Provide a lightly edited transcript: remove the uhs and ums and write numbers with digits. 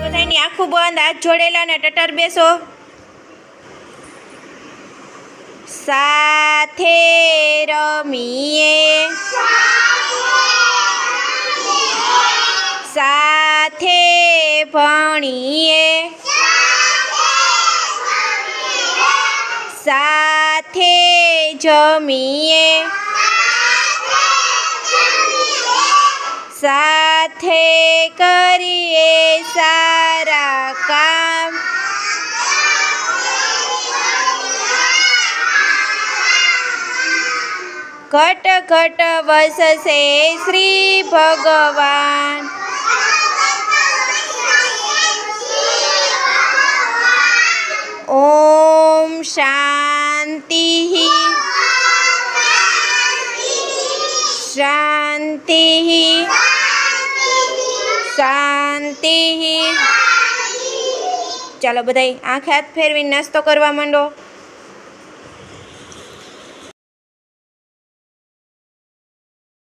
બધાની આખું બંધ, હાથ જોડેલા ને ટટર બેસો. સાથે રમીએ, સાથે ભણીએ, સાથે જમીએ, સાથે કરીએ સારા કામ. ઘટ ઘટ વસશે શ્રી ભગવાન. ઓમ શાંતિ શાંતિ શાંતિ. ચાલો બધાય આંખે હાથ ફેરવીને નાસ્તો કરવા માંડો.